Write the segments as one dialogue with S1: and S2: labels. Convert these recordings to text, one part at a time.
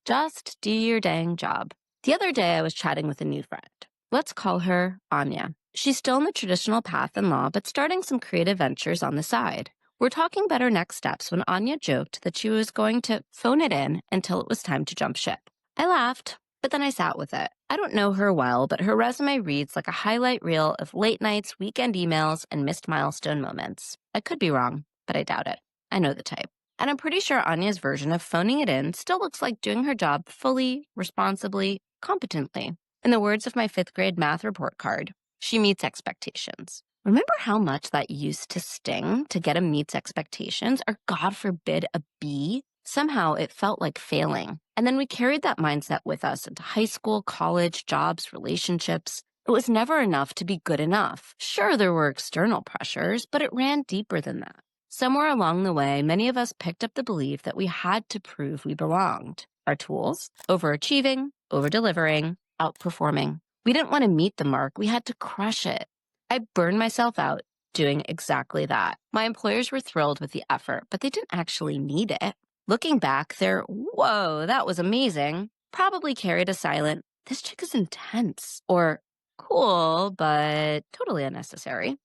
S1: Just do your dang job. The other day, I was chatting with a new friend. Let's call her Anya. She's still in the traditional path in law, but starting some creative ventures on the side. We're talking about her next steps when Anya joked that she was going to phone it in until it was time to jump ship. I laughed, but then I sat with it. I don't know her well, but her resume reads like a highlight reel of late nights, weekend emails, and missed milestone moments. I could be wrong, but I doubt it. I know the type. And I'm pretty sure Anya's version of phoning it in still looks like doing her job fully, responsibly, competently. In the words of my 5th grade math report card, she meets expectations. Remember how much that used to sting to get a meets expectations or, God forbid, a B? Somehow it felt like failing. And then we carried that mindset with us into high school, college, jobs, relationships. It was never enough to be good enough. Sure, there were external pressures, but it ran deeper than that. Somewhere along the way, many of us picked up the belief that we had to prove we belonged. Our tools: overachieving, over-delivering, outperforming. We didn't want to meet the mark. We had to crush it. I burned myself out doing exactly that. My employers were thrilled with the effort, but they didn't actually need it. Looking back, their "whoa, that was amazing" probably carried a silent "this chick is intense" or "cool, but totally unnecessary."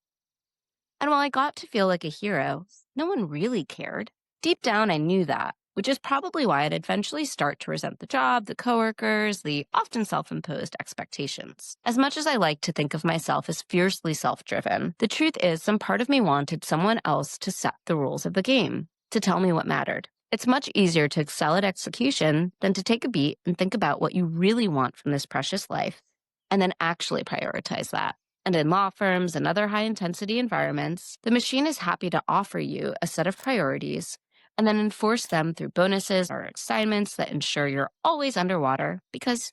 S1: And while I got to feel like a hero, no one really cared. Deep down, I knew that, which is probably why I'd eventually start to resent the job, the coworkers, the often self-imposed expectations. As much as I like to think of myself as fiercely self-driven, the truth is some part of me wanted someone else to set the rules of the game, to tell me what mattered. It's much easier to excel at execution than to take a beat and think about what you really want from this precious life, and then actually prioritize that. And in law firms and other high-intensity environments, the machine is happy to offer you a set of priorities and then enforce them through bonuses or assignments that ensure you're always underwater because,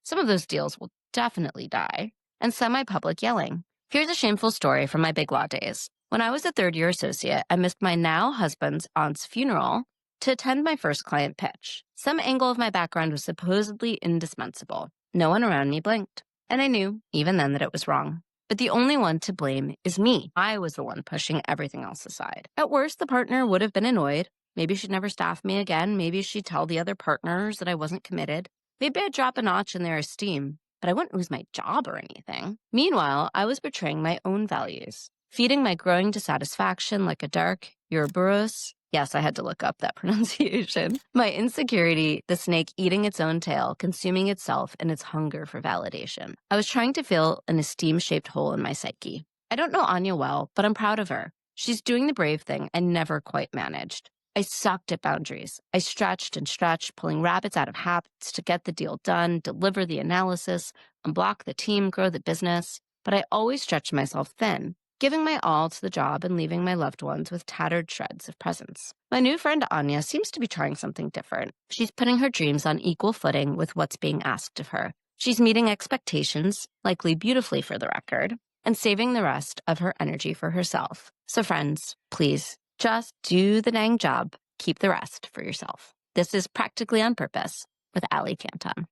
S1: some of those deals will definitely die. And semi-public yelling. Here's a shameful story from my big law days. When I was a third-year associate, I missed my now husband's aunt's funeral to attend my first client pitch. Some angle of my background was supposedly indispensable. No one around me blinked. And I knew, even then, that it was wrong. But the only one to blame is me. I was the one pushing everything else aside. At worst, the partner would have been annoyed. Maybe she'd never staff me again. Maybe she'd tell the other partners that I wasn't committed. Maybe I'd drop a notch in their esteem, but I wouldn't lose my job or anything. Meanwhile, I was betraying my own values, feeding my growing dissatisfaction like a dark Ouroboros. Yes, I had to look up that pronunciation. My insecurity, the snake eating its own tail, consuming itself in its hunger for validation. I was trying to fill an esteem-shaped hole in my psyche. I don't know Anya well, but I'm proud of her. She's doing the brave thing I never quite managed. I sucked at boundaries. I stretched and stretched, pulling rabbits out of hats to get the deal done, deliver the analysis, unblock the team, grow the business. But I always stretched myself thin, giving my all to the job and leaving my loved ones with tattered shreds of presence. My new friend Anya seems to be trying something different. She's putting her dreams on equal footing with what's being asked of her. She's meeting expectations, likely beautifully for the record, and saving the rest of her energy for herself. So friends, please, just do the dang job. Keep the rest for yourself. This is Practically on Purpose with Allie Canton.